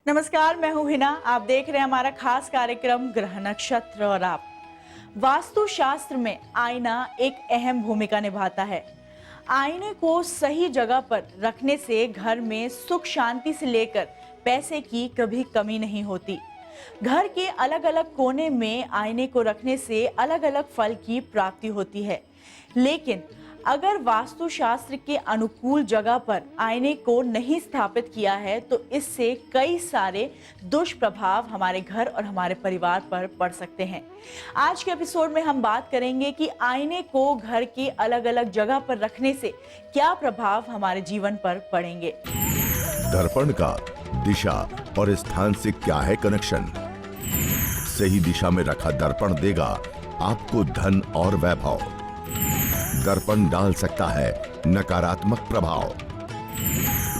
नमस्कार, मैं हूं हिना। आप देख रहे हैं हमारा खास कार्यक्रम ग्रह नक्षत्र और आप। वास्तु शास्त्र में आईना एक अहम भूमिका निभाता है। आईने को सही जगह पर रखने से घर में सुख शांति से लेकर पैसे की कभी कमी नहीं होती। घर के अलग अलग कोने में आईने को रखने से अलग अलग फल की प्राप्ति होती है। लेकिन अगर वास्तुशास्त्र के अनुकूल जगह पर आईने को नहीं स्थापित किया है तो इससे कई सारे दुष्प्रभाव हमारे घर और हमारे परिवार पर पड़ सकते हैं। आज के एपिसोड में हम बात करेंगे कि आईने को घर के अलग अलग जगह पर रखने से क्या प्रभाव हमारे जीवन पर पड़ेंगे। दर्पण का दिशा और स्थान से क्या है कनेक्शन? सही दिशा में रखा दर्पण देगा आपको धन और वैभव। दर्पण डाल सकता है नकारात्मक प्रभाव।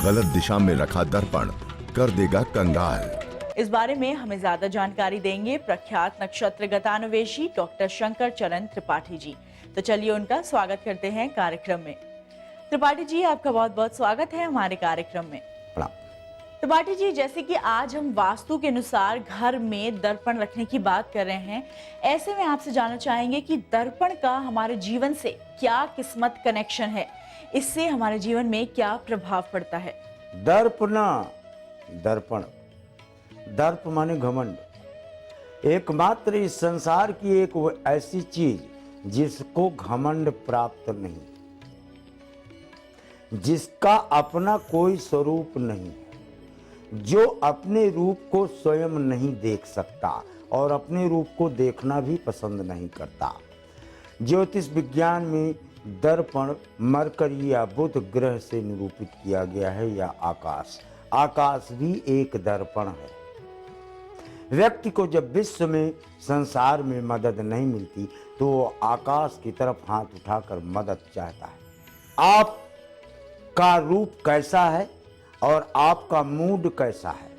गलत दिशा में रखा दर्पण कर देगा कंगाल। इस बारे में हमें ज्यादा जानकारी देंगे प्रख्यात नक्षत्र गतानुवेशी डॉक्टर शंकर चरण त्रिपाठी जी। तो चलिए उनका स्वागत करते हैं कार्यक्रम में। त्रिपाठी जी, आपका बहुत बहुत स्वागत है हमारे कार्यक्रम में। त्रिपाठी जी, जैसे कि आज हम वास्तु के अनुसार घर में दर्पण रखने की बात कर रहे हैं, ऐसे में आपसे जानना चाहेंगे कि दर्पण का हमारे जीवन से क्या किस्मत कनेक्शन है, इससे हमारे जीवन में क्या प्रभाव पड़ता है। दर्पण दर्प माने घमंड। एकमात्र इस संसार की एक वो ऐसी चीज जिसको घमंड प्राप्त नहीं, जिसका अपना कोई स्वरूप नहीं, जो अपने रूप को स्वयं नहीं देख सकता और अपने रूप को देखना भी पसंद नहीं करता। ज्योतिष विज्ञान में दर्पण मरकरी या बुध ग्रह से निरूपित किया गया है, या आकाश भी एक दर्पण है। व्यक्ति को जब विश्व में संसार में मदद नहीं मिलती तो वो आकाश की तरफ हाथ उठाकर मदद चाहता है। आपका रूप कैसा है और आपका मूड कैसा है,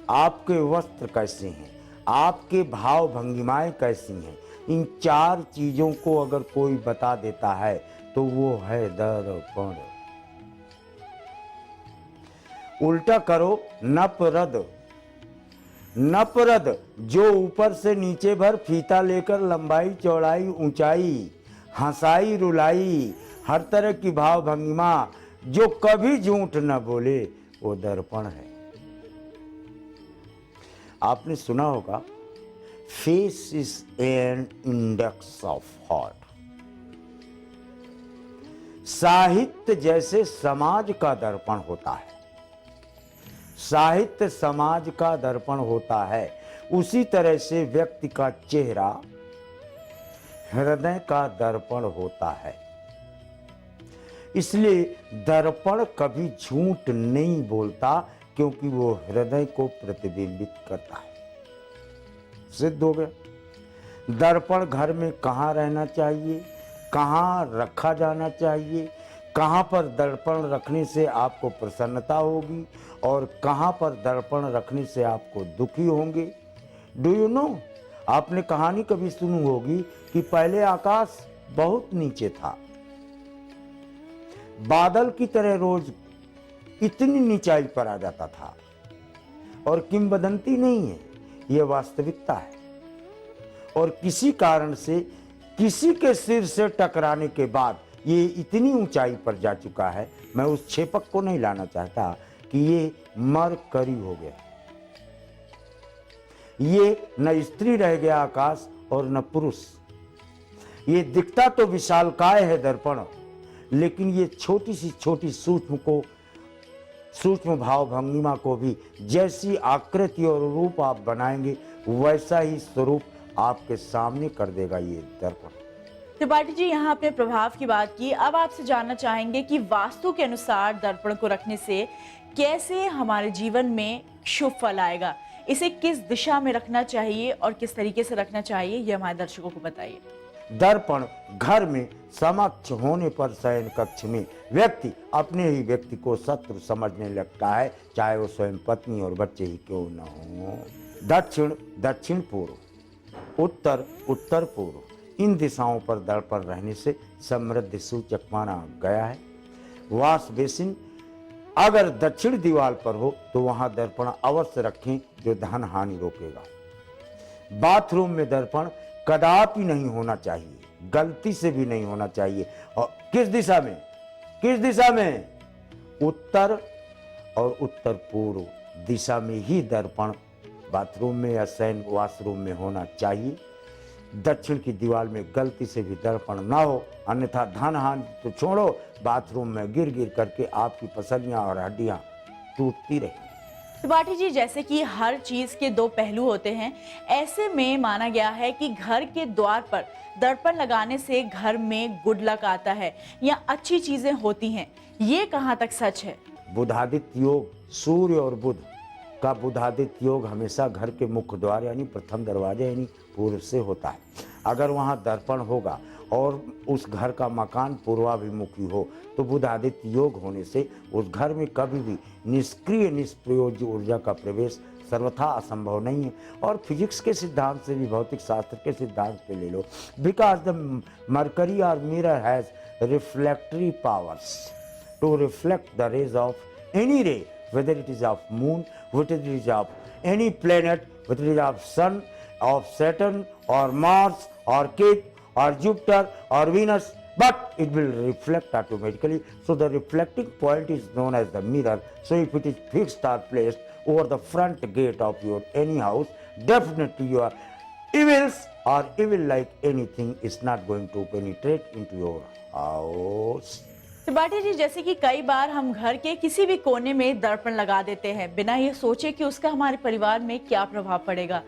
आपके वस्त्र कैसे हैं, आपके भाव भंगिमाएं कैसी हैं, इन चार चीजों को अगर कोई बता देता है तो वो है दर्पण। उल्टा करो, नपरद। नपरद जो ऊपर से नीचे भर फीता लेकर लंबाई चौड़ाई ऊंचाई, हंसाई रुलाई, हर तरह की भाव भंगिमा, जो कभी झूठ न बोले, वो दर्पण है। आपने सुना होगा, face is an index of heart. साहित्य जैसे समाज का दर्पण होता है, साहित्य समाज का दर्पण होता है, उसी तरह से व्यक्ति का चेहरा हृदय का दर्पण होता है। इसलिए दर्पण कभी झूठ नहीं बोलता, क्योंकि वो हृदय को प्रतिबिंबित करता है। सिद्ध हो गया। दर्पण घर में कहाँ रहना चाहिए, कहाँ रखा जाना चाहिए, कहाँ पर दर्पण रखने से आपको प्रसन्नता होगी और कहाँ पर दर्पण रखने से आपको दुखी होंगे। डू यू नो, आपने कहानी कभी सुनी होगी कि पहले आकाश बहुत नीचे था, बादल की तरह रोज इतनी नीचाई पर आ जाता था, और किंवदंती नहीं है, यह वास्तविकता है। और किसी कारण से किसी के सिर से टकराने के बाद ये इतनी ऊंचाई पर जा चुका है, मैं उस क्षेपक को नहीं लाना चाहता कि ये मरकरी हो गया। ये न स्त्री रह गया आकाश और न पुरुष। ये दिखता तो विशालकाय है दर्पण, लेकिन ये छोटी सी छोटी सूक्ष्म भाव भंगिमा को भी जैसी आकृति और रूप आप बनाएंगे, वैसा ही स्वरूप आपके सामने कर देगा ये दर्पण। त्रिपाठी जी, यहाँ आपने प्रभाव की बात की। अब आपसे जानना चाहेंगे कि वास्तु के अनुसार दर्पण को रखने से कैसे हमारे जीवन में शुभ फल आएगा, इसे किस दिशा में रखना चाहिए और किस तरीके से रखना चाहिए, ये हमारे दर्शकों को बताइए। दर्पण घर में समक्ष होने पर शयन कक्ष में व्यक्ति अपने ही व्यक्ति को शत्रु समझने लगता है, चाहे वो स्वयं पत्नी और बच्चे ही क्यों न हो। दक्षिण दक्षिण पूर्व, उत्तर उत्तर पूर्व, इन दिशाओं पर दर्पण रहने से समृद्धि सूचक माना गया है। वॉश बेसिन अगर दक्षिण दीवार पर हो तो वहां दर्पण अवश्य रखें, जो धन हानि रोकेगा। बाथरूम में दर्पण कदापि नहीं होना चाहिए, गलती से भी नहीं होना चाहिए। और किस दिशा में? किस दिशा में? उत्तर और उत्तर पूर्व दिशा में ही दर्पण बाथरूम में या शयन वॉशरूम में होना चाहिए। दक्षिण की दीवार में गलती से भी दर्पण ना हो, अन्यथा धन हानि तो छोड़ो, बाथरूम में गिर गिर करके आपकी पसलियां और हड्डियां टूटती रहेंगी। त्रिपाठी जी, जैसे कि हर चीज के दो पहलू होते हैं, ऐसे में माना गया है कि घर के द्वार पर दर्पण लगाने से घर में गुड लक आता है या अच्छी चीजें होती हैं। ये कहाँ तक सच है? बुधादित्य योग, सूर्य और बुध का बुधादित्य योग हमेशा घर के मुख्य द्वार यानी प्रथम दरवाजे यानी पूर्व से होता है। अगर वहाँ दर्पण होगा और उस घर का मकान पूर्वाभिमुखी हो तो बुधादित्य योग होने से उस घर में कभी भी निष्क्रिय निष्प्रयोज्य ऊर्जा का प्रवेश सर्वथा असंभव नहीं है। और फिजिक्स के सिद्धांत से भी, भौतिक शास्त्र के सिद्धांत से ले लो, बिकॉज द मरकरी और mirror has reflectory powers to reflect the rays of any ray, whether it is of moon, whether it is of any planet, whether it is of sun, of Saturn or Mars or Ketu or Jupiter or Venus, but it will reflect automatically. So the reflecting point is known as the mirror. So if it is fixed or placed over the front gate of your any house, definitely your evils or evil like anything is not going to penetrate into your house. Tripathi ji, जैसे कि कई बार हम घर के किसी भी कोने में दर्पण लगा देते हैं बिना ये सोचे कि उसका हमारे परिवार में क्या प्रभाव पड़ेगा।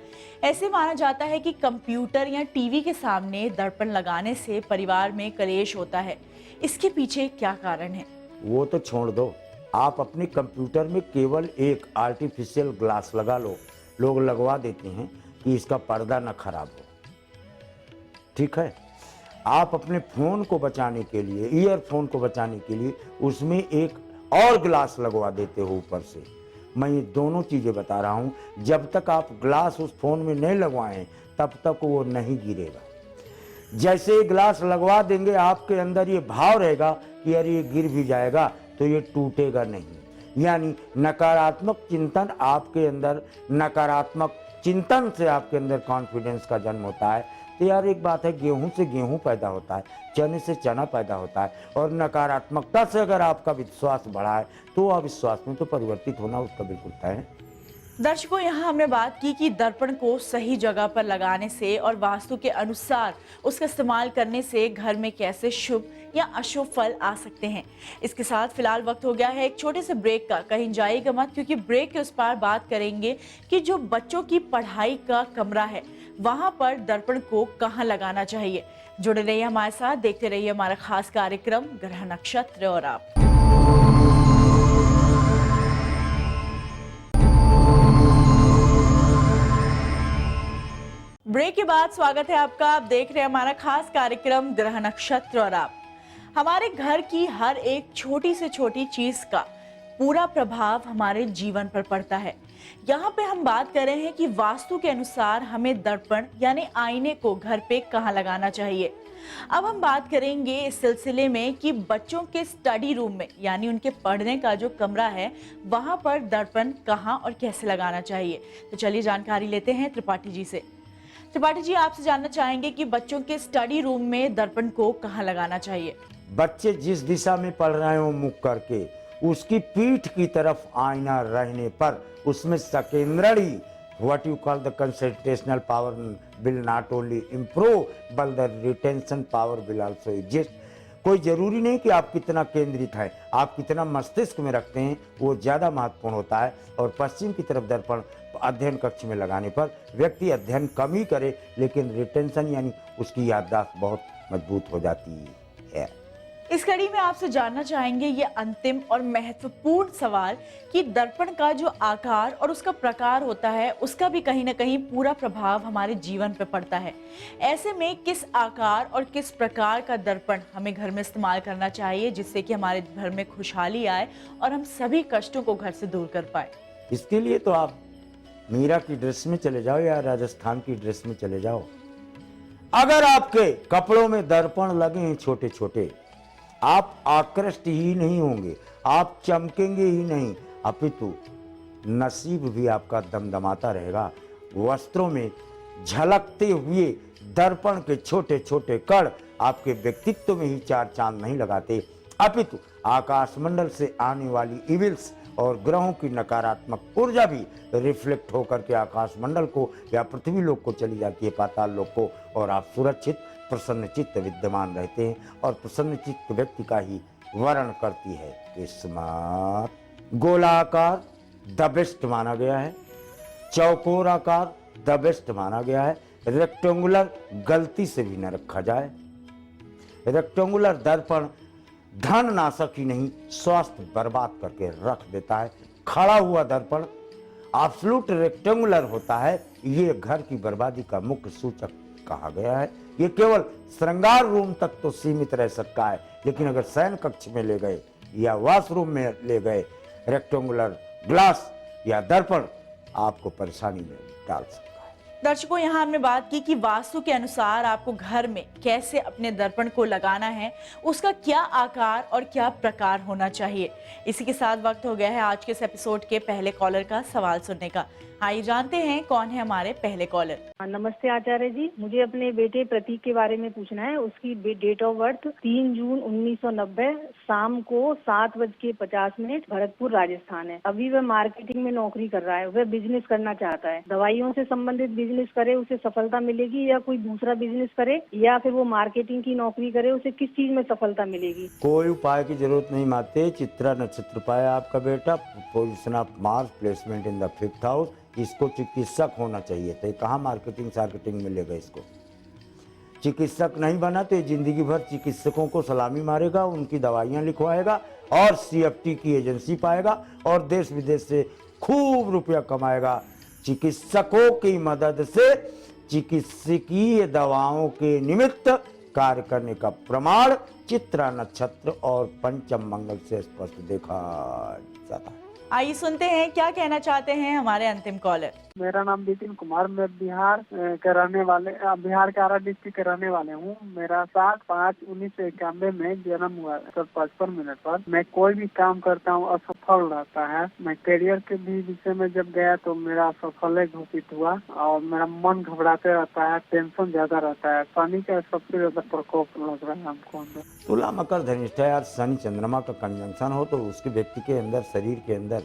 ऐसे माना जाता है कि कंप्यूटर या टीवी के सामने दर्पण लगाने से परिवार में कलेश होता है। इसके पीछे क्या कारण है? वो तो छोड़ दो, आप अपने कंप्यूटर में केवल एक आर्टिफिशियल ग्लास लगा लो। लोग लगवा देते हैं कि इसका पर्दा न खराब हो, ठीक है। आप अपने फोन को बचाने के लिए, ईयरफोन को बचाने के लिए उसमें एक और ग्लास लगवा देते हो ऊपर से। मैं ये दोनों चीजें बता रहा हूं, जब तक आप ग्लास उस फोन में नहीं लगवाएं तब तक वो नहीं गिरेगा। जैसे ही ग्लास लगवा देंगे आपके अंदर ये भाव रहेगा कि अरे ये गिर भी जाएगा, तो ये टूटेगा नहीं। यानी नकारात्मक चिंतन आपके अंदर, नकारात्मक चिंतन से आपके अंदर कॉन्फिडेंस का जन्म होता है। तो यार एक बात है, गेहूं से गेहूं पैदा होता है, चने से चना पैदा होता है। और नकारात्मकता से अगर आपका विश्वास बढ़ा है तो अविश्वास में तो परिवर्तित होना उसका बिल्कुल तय है। दर्शकों, यहाँ हमने बात की कि दर्पण को सही जगह पर लगाने से और वास्तु के अनुसार उसका इस्तेमाल करने से घर में कैसे शुभ या अशुभ फल आ सकते हैं। इसके साथ फिलहाल वक्त हो गया है एक छोटे से ब्रेक का। कहीं जाइएगा मत, क्योंकि ब्रेक के उस पार बात करेंगे कि जो बच्चों की पढ़ाई का कमरा है वहां पर दर्पण को कहां लगाना चाहिए। जुड़े रहिए हमारे साथ, देखते रहिए हमारा खास कार्यक्रम ग्रह नक्षत्र और आप। ब्रेक के बाद स्वागत है आपका। आप देख रहे हैं हमारा खास कार्यक्रम ग्रह नक्षत्र और आप। हमारे घर की हर एक छोटी से छोटी चीज का पूरा प्रभाव हमारे जीवन पर पड़ता है। यहाँ पे हम बात कर रहे हैं कि वास्तु के अनुसार हमें दर्पण यानी आईने को घर पे कहाँ लगाना चाहिए। अब हम बात करेंगे इस सिलसिले में कि बच्चों के स्टडी रूम में यानी उनके पढ़ने का जो कमरा है वहां पर दर्पण कहाँ और कैसे लगाना चाहिए। तो चलिए जानकारी लेते हैं त्रिपाठी जी से। त्रिपाठी जी, आपसे जानना चाहेंगे कि बच्चों के स्टडी रूम में दर्पण को कहाँ लगाना चाहिए। बच्चे जिस दिशा में पढ़ रहे हो मुख करके, उसकी पीठ की तरफ आईना रहने पर उसमें सकेंद्रणी what you call the concentrational power will not only improve but the retention power will also exist। कोई जरूरी नहीं कि आप कितना केंद्रित है, आप कितना मस्तिष्क में रखते हैं वो ज़्यादा महत्वपूर्ण होता है। और पश्चिम की तरफ दर्पण अध्ययन कक्ष में लगाने पर व्यक्ति अध्ययन कम ही करे लेकिन रिटेंशन यानी उसकी याददाश्त बहुत मजबूत हो जाती है। इस कड़ी में आपसे जानना चाहेंगे ये अंतिम और महत्वपूर्ण सवाल कि दर्पण का जो आकार और उसका प्रकार होता है उसका भी कहीं ना कहीं पूरा प्रभाव हमारे जीवन पर पड़ता है। ऐसे में किस आकार और किस प्रकार का दर्पण हमें घर में इस्तेमाल करना चाहिए जिससे कि हमारे घर में खुशहाली आए और हम सभी कष्टों को घर से दूर कर पाए। इसके लिए तो आप मीरा की ड्रेस में चले जाओ या राजस्थान की ड्रेस में चले जाओ। अगर आपके कपड़ों में दर्पण लगे हैं छोटे छोटे, आप आकृष्ट ही नहीं होंगे, आप चमकेंगे ही नहीं, अपितु नसीब भी आपका दमदमाता रहेगा। वस्त्रों में झलकते हुए दर्पण के छोटे छोटे कण आपके व्यक्तित्व में ही चार चांद नहीं लगाते, अपितु आकाशमंडल से आने वाली इविल्स और ग्रहों की नकारात्मक ऊर्जा भी रिफ्लेक्ट होकर के आकाशमंडल को या पृथ्वी लोक को चली जाती है, पाताल लोक को, और आप सुरक्षित प्रसन्नचित्त विद्यमान रहते हैं। और प्रसन्नचित्त व्यक्ति का ही वर्ण करती है किस्मत। गोलाकार द बेस्ट माना गया है, चौकोर आकार द बेस्ट माना गया है, रेक्टेंगुलर गलती से भी न रखा जाए। रेक्टेंगुलर दर्पण धन नाशक ही नहीं, स्वास्थ्य बर्बाद करके रख देता है। खड़ा हुआ दर्पण एब्सोल्यूट रेक्टेंगुलर होता है, ये घर की बर्बादी का मुख्य सूचक कहा गया है। ये केवल श्रृंगार रूम तक तो सीमित रह सकता है, लेकिन अगर शयन कक्ष में ले गए या वॉशरूम में ले गए रेक्टेंगुलर ग्लास या दर्पण आपको परेशानी में डाल सकता है। दर्शकों, यहाँ हमने बात की कि वास्तु के अनुसार आपको घर में कैसे अपने दर्पण को लगाना है, उसका क्या आकार और क्या प्रकार होना चाहिए। इसी के साथ वक्त हो गया है आज के इस एपिसोड के पहले कॉलर का सवाल सुनने का। आइए जानते हैं कौन है हमारे पहले कॉलर। नमस्ते आचार्य जी, मुझे अपने बेटे प्रतीक के बारे में पूछना है। उसकी डेट ऑफ बर्थ 3 जून 1990, शाम को 7:50 भरतपुर राजस्थान है। अभी वह मार्केटिंग में नौकरी कर रहा है। वह बिजनेस करना चाहता है। दवाइयों से संबंधित बिजनेस करे उसे सफलता मिलेगी, या कोई दूसरा बिजनेस करे, या फिर वो मार्केटिंग की नौकरी करे उसे किस चीज में सफलता मिलेगी? कोई उपाय की जरूरत नहीं माते। चित्रा नक्षत्र पाया आपका बेटा, position of Mars, placement in the 5th house. इसको चिकित्सक होना चाहिए था। कहाँ मार्केटिंग में ले गए इसको। चिकित्सक नहीं बना तो ये जिंदगी भर चिकित्सकों को सलामी मारेगा, उनकी दवाइयाँ लिखवाएगा और CFT की एजेंसी पाएगा और देश विदेश से खूब रुपया कमाएगा। चिकित्सकों की मदद से चिकित्सकीय दवाओं के निमित्त कार्य करने का प्रमाण चित्रा नक्षत्र और पंचम मंगल से स्पष्ट देखा जाता है। आइए सुनते हैं क्या कहना चाहते हैं हमारे अंतिम कॉलर। मेरा नाम बिपिन कुमार, मैं बिहार के आरा डिस्ट्रिक्ट के रहने वाले हूँ। मेरा 7/5/1991 में जन्म हुआ है। 55 मिनट पर मैं कोई भी काम करता हूँ असफल रहता है। मैं करियर के भी विषय में जब गया तो मेरा असफल घोषित हुआ और मेरा मन घबराते रहता है, टेंशन ज्यादा रहता है। शनि का सबसे ज्यादा प्रकोप लग रहा है हमको। तुला मकर धनिष्ठ है यार, शनि चंद्रमा का कंजंक्शन हो तो उसके व्यक्ति के अंदर, शरीर के अंदर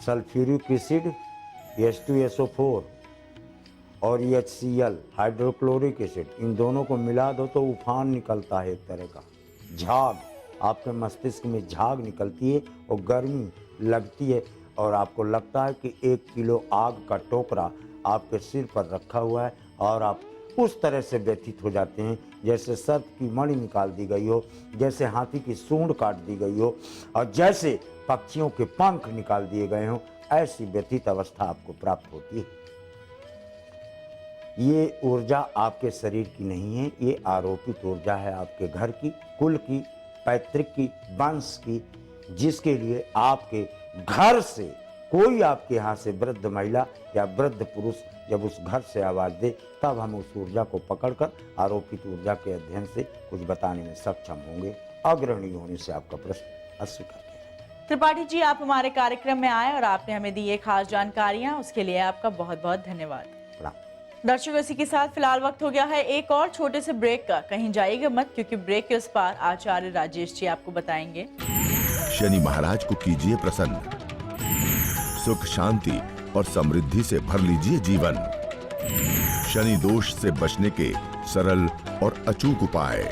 सल्फ्यूरिक एसिड, H2SO4 और HCl हाइड्रोक्लोरिक एसिड, इन दोनों को मिला दो तो उफान निकलता है। एक तरह का झाग, आपके मस्तिष्क में झाग निकलती है और गर्मी लगती है और आपको लगता है कि 1 किलो आग का टोकरा आपके सिर पर रखा हुआ है और आप उस तरह से व्यथित हो जाते हैं जैसे सर्प की मणि निकाल दी गई हो, जैसे हाथी की सूंड काट दी गई हो और जैसे पक्षियों के पंख निकाल दिए गए हों। ऐसी व्यथित अवस्था आपको प्राप्त होती है। ये ऊर्जा आपके शरीर की नहीं है, ये आरोपित ऊर्जा है आपके घर की, कुल की, पैतृक की, वंश की, जिसके लिए आपके घर से कोई आपके यहाँ से वृद्ध महिला या वृद्ध पुरुष जब उस घर से आवाज दे तब हम उस ऊर्जा को पकड़कर आरोपित ऊर्जा के अध्ययन से कुछ बताने में सक्षम होंगे। अग्रणी होने से आपका प्रश्न अस्वीकार। त्रिपाठी जी, आप हमारे कार्यक्रम में आए और आपने हमें दी ये खास जानकारियां, उसके लिए आपका बहुत बहुत धन्यवाद। दर्शकों, इसी के साथ फिलहाल वक्त हो गया है एक और छोटे से ब्रेक का। कहीं जाइएगा मत, क्योंकि ब्रेक के उस पार आचार्य राजेश जी आपको बताएंगे। शनि महाराज को कीजिए प्रसन्न, सुख शांति और समृद्धि से भर लीजिए जीवन। शनि दोष से बचने के सरल और अचूक उपाय।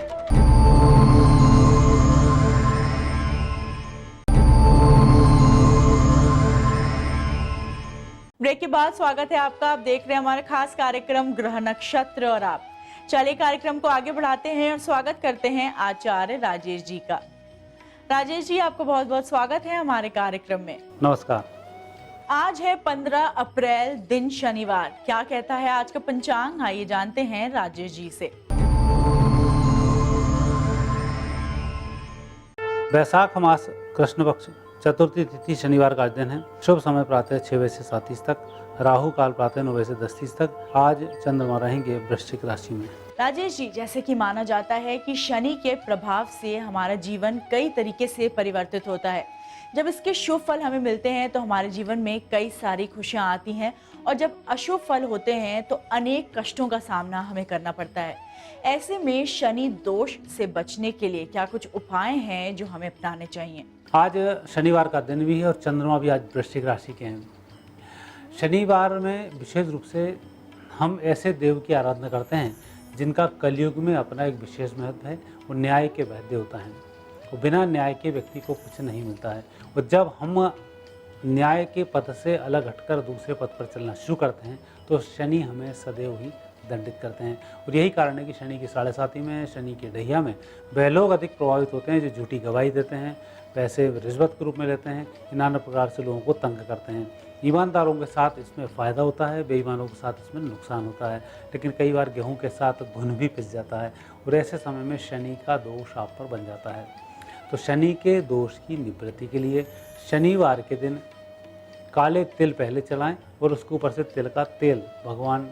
ब्रेक के बाद स्वागत है आपका। आप देख रहे हैं हमारा खास कार्यक्रम ग्रह नक्षत्र और आप। चलिए कार्यक्रम को आगे बढ़ाते हैं और स्वागत करते हैं आचार्य राजेश जी का। राजेश जी, आपको बहुत बहुत स्वागत है हमारे कार्यक्रम में। नमस्कार। आज है 15 अप्रैल, दिन शनिवार। क्या कहता है आज का पंचांग, आइए जानते हैं राजेश जी से। वैशाख मास कृष्ण पक्ष चतुर्थी तिथि शनिवार का दिन है। शुभ समय प्रातः 6 बजे से 7:30 तक, राहु काल प्रातः 9 बजे से 10:30 तक। आज चंद्रमा रहेंगे वृश्चिक राशि में। राजेश जी, जैसे कि माना जाता है कि शनि के प्रभाव से हमारा जीवन कई तरीके से परिवर्तित होता है। जब इसके शुभ फल हमें मिलते हैं तो हमारे जीवन में कई सारी खुशियां आती हैं, और जब अशुभ फल होते हैं तो अनेक कष्टों का सामना हमें करना पड़ता है। ऐसे में शनि दोष से बचने के लिए क्या कुछ उपाय हैं जो हमें अपनाने चाहिए? आज शनिवार का दिन भी है और चंद्रमा भी आज वृश्चिक राशि के हैं। शनिवार में विशेष रूप से हम ऐसे देव की आराधना करते हैं जिनका कलयुग में अपना एक विशेष महत्व है। वो न्याय के वैद्य होता है। वो बिना न्याय के व्यक्ति को कुछ नहीं मिलता है। और जब हम न्याय के पथ से अलग हटकर दूसरे पथ पर चलना शुरू करते हैं तो शनि हमें सदैव ही दंडित करते हैं। और यही कारण है कि शनि की 7.5 में, शनि के ढैया में वह लोग अधिक प्रभावित होते हैं जो झूठी गवाही देते हैं, पैसे रिश्वत के रूप में लेते हैं, नाना प्रकार से लोगों को तंग करते हैं। ईमानदारों के साथ इसमें फ़ायदा होता है, बेईमानों के साथ इसमें नुकसान होता है। लेकिन कई बार गेहूं के साथ घुन भी पिस जाता है और ऐसे समय में शनि का दोष आप पर बन जाता है। तो शनि के दोष की निवृत्ति के लिए शनिवार के दिन काले तिल पहले चलाएं और उसके ऊपर से तिल का तेल भगवान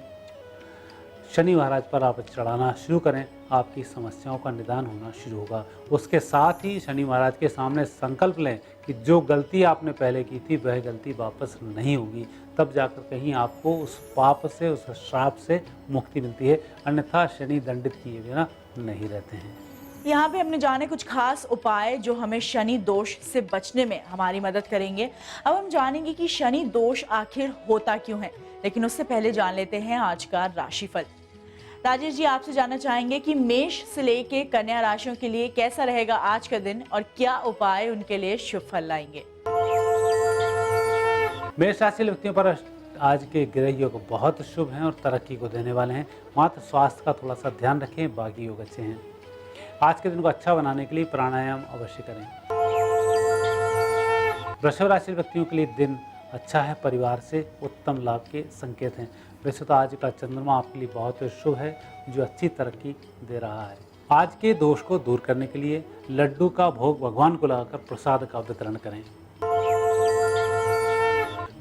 शनि महाराज पर आप चढ़ाना शुरू करें। आपकी समस्याओं का निदान होना शुरू होगा। उसके साथ ही शनि महाराज के सामने संकल्प लें कि जो गलती आपने पहले की थी वह गलती वापस नहीं होगी। तब जाकर कहीं आपको उस पाप से, उस श्राप से मुक्ति मिलती है। अन्यथा शनि दंडित किए बिना नहीं रहते हैं। यहाँ पे हमने जाने कुछ खास उपाय जो हमें शनि दोष से बचने में हमारी मदद करेंगे। अब हम जानेंगे कि शनि दोष आखिर होता क्यों है, लेकिन उससे पहले जान लेते हैं आज का राशिफल। राजेश जी, आपसे जानना चाहेंगे कि मेष से लेके कन्या राशियों के लिए कैसा रहेगा आज का दिन और क्या उपाय उनके लिए शुभ फल लाएंगे? मेष राशि व्यक्तियों पर आज के ग्रह योग बहुत शुभ हैं और तरक्की को देने वाले हैं। मात्र स्वास्थ्य का थोड़ा सा ध्यान रखें, बाकी योग अच्छे हैं। आज के दिन को अच्छा बनाने के लिए प्राणायाम अवश्य करें। वृषभ राशि व्यक्तियों के लिए दिन अच्छा है, परिवार से उत्तम लाभ के संकेत हैं। वैसे तो आज का चंद्रमा आपके लिए बहुत शुभ है जो अच्छी तरक्की दे रहा है। आज के दोष को दूर करने के लिए लड्डू का भोग भगवान को लगाकर प्रसाद का वितरण करें।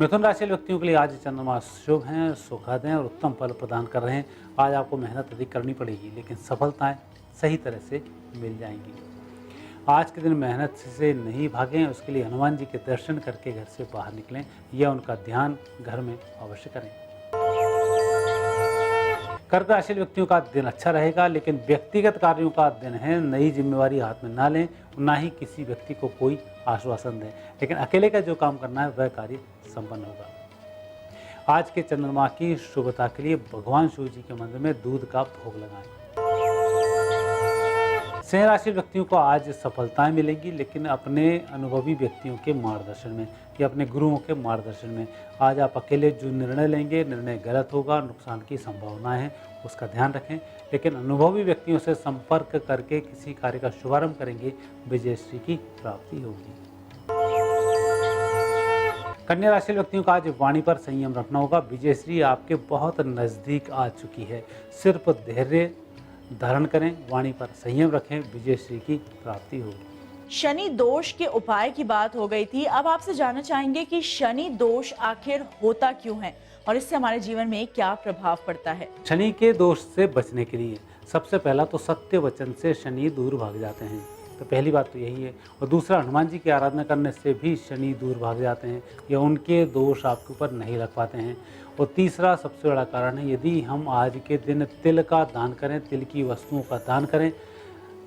मिथुन राशि व्यक्तियों के लिए आज चंद्रमा शुभ हैं, सुखद हैं और उत्तम फल प्रदान कर रहे हैं। आज आपको मेहनत अधिक करनी पड़ेगी लेकिन सफलताएं सही तरह से मिल जाएंगी। आज के दिन मेहनत से नहीं भागें, उसके लिए हनुमान जी के दर्शन करके घर से बाहर निकलें या उनका ध्यान घर में अवश्य करें। कर्क राशि व्यक्तियों का दिन अच्छा रहेगा लेकिन व्यक्तिगत कार्यों का दिन है। नई जिम्मेवारी हाथ में ना लें, ना ही किसी व्यक्ति को कोई आश्वासन दें, लेकिन अकेले का जो काम करना है वह कार्य संपन्न होगा। आज के चंद्रमा की शुभता के लिए भगवान शिव जी के मंदिर में दूध का भोग लगाएं। सिंह राशि व्यक्तियों को आज सफलताएं मिलेंगी लेकिन अपने अनुभवी व्यक्तियों के मार्गदर्शन में या अपने गुरुओं के मार्गदर्शन में। आज आप अकेले जो निर्णय लेंगे, निर्णय गलत होगा, नुकसान की संभावना है, उसका ध्यान रखें। लेकिन अनुभवी व्यक्तियों से संपर्क करके किसी कार्य का शुभारंभ करेंगे, विजयश्री की प्राप्ति होगी। कन्या राशि व्यक्तियों का आज वाणी पर संयम रखना होगा। विजयश्री आपके बहुत नजदीक आ चुकी है। सिर्फ धैर्य धारण करें, वाणी पर संयम रखें, विजयश्री की प्राप्ति होगी। शनि दोष के उपाय की बात हो गई थी। अब आपसे जानना चाहेंगे कि शनि दोष आखिर होता क्यों है और इससे हमारे जीवन में क्या प्रभाव पड़ता है? शनि के दोष से बचने के लिए सबसे पहला तो सत्य वचन से शनि दूर भाग जाते हैं। तो पहली बात तो यही है। और दूसरा, हनुमान जी की आराधना करने से भी शनि दूर भाग जाते हैं या उनके दोष आपके ऊपर नहीं लग पाते हैं। और तीसरा सबसे बड़ा कारण है, यदि हम आज के दिन तिल का दान करें, तिल की वस्तुओं का दान करें,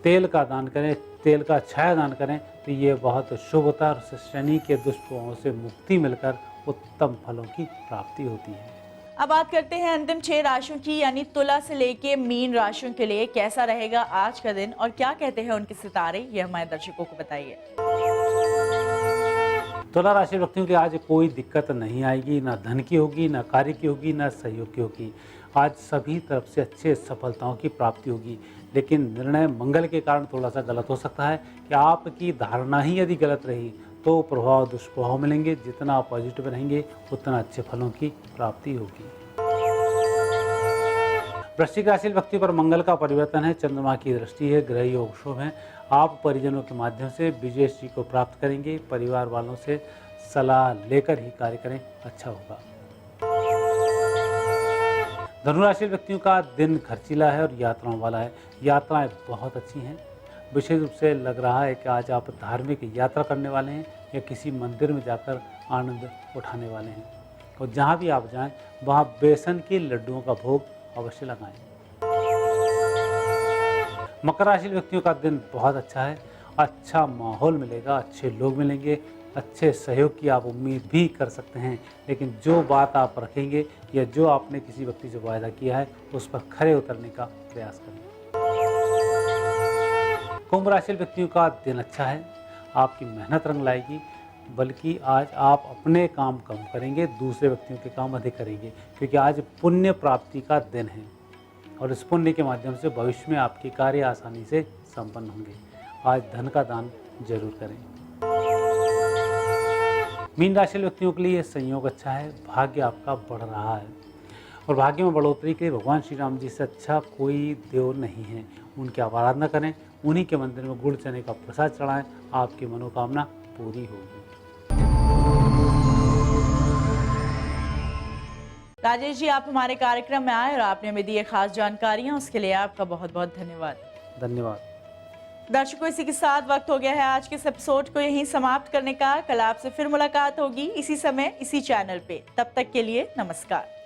तेल का दान करें, तेल का छाया दान करें तो ये बहुत शुभ होता है और उससे शनि के दुष्प्रभावों से मुक्ति मिलकर उत्तम फलों की प्राप्ति होती है। अब बात करते हैं अंतिम 6 राशियों की, यानी तुला से लेके मीन राशियों के लिए कैसा रहेगा आज का दिन और क्या कहते हैं उनके सितारे, ये हमारे दर्शकों को बताइए। तुला राशि व्यक्तियों की आज कोई दिक्कत नहीं आएगी, ना धन की होगी, ना कार्य की होगी, ना सहयोग की होगी। आज सभी तरफ से अच्छे सफलताओं की प्राप्ति होगी। लेकिन निर्णय मंगल के कारण थोड़ा सा गलत हो सकता है कि आपकी धारणा ही यदि गलत रही तो प्रभाव दुष्प्रभाव मिलेंगे। जितना आप पॉजिटिव रहेंगे उतना अच्छे फलों की प्राप्ति होगी। वृश्चिक राशि व्यक्ति पर मंगल का परिवर्तन है, चंद्रमा की दृष्टि है, ग्रह योग शुभ है। आप परिजनों के माध्यम से विशेष चीज को प्राप्त करेंगे। परिवार वालों से सलाह लेकर ही कार्य करें, अच्छा होगा। धनुराशि व्यक्तियों का दिन खर्चीला है और यात्राओं वाला है। यात्राएं बहुत अच्छी हैं। विशेष रूप से लग रहा है कि आज आप धार्मिक यात्रा करने वाले हैं या किसी मंदिर में जाकर आनंद उठाने वाले हैं। और जहाँ भी आप जाएं वहाँ बेसन के लड्डुओं का भोग अवश्य लगाएं। मकर राशि व्यक्तियों का दिन बहुत अच्छा है। अच्छा माहौल मिलेगा, अच्छे लोग मिलेंगे, अच्छे सहयोग की आप उम्मीद भी कर सकते हैं। लेकिन जो बात आप रखेंगे या जो आपने किसी व्यक्ति से वायदा किया है उस पर खरे उतरने का प्रयास करें। कुंभ राशि व्यक्तियों का दिन अच्छा है। आपकी मेहनत रंग लाएगी, बल्कि आज आप अपने काम कम करेंगे, दूसरे व्यक्तियों के काम अधिक करेंगे, क्योंकि आज पुण्य प्राप्ति का दिन है और इस पुण्य के माध्यम से भविष्य में आपके कार्य आसानी से संपन्न होंगे। आज धन का दान जरूर करें। मीन राशि व्यक्तियों के लिए संयोग अच्छा है। भाग्य आपका बढ़ रहा है और भाग्य में बढ़ोतरी के लिए भगवान श्री राम जी से अच्छा कोई देव नहीं है। उनकी आराधना करें, उन्हीं के मंदिर में गुड़ चने का प्रसाद चढ़ाएं, आपकी मनोकामना पूरी होगी। राजेश जी, आप हमारे कार्यक्रम में आए और आपने हमें दी ये खास जानकारियां, उसके लिए आपका बहुत बहुत धन्यवाद। धन्यवाद। दर्शकों, इसी के साथ वक्त हो गया है आज के इस एपिसोड को यहीं समाप्त करने का। कल आपसे फिर मुलाकात होगी इसी समय इसी चैनल पे। तब तक के लिए नमस्कार।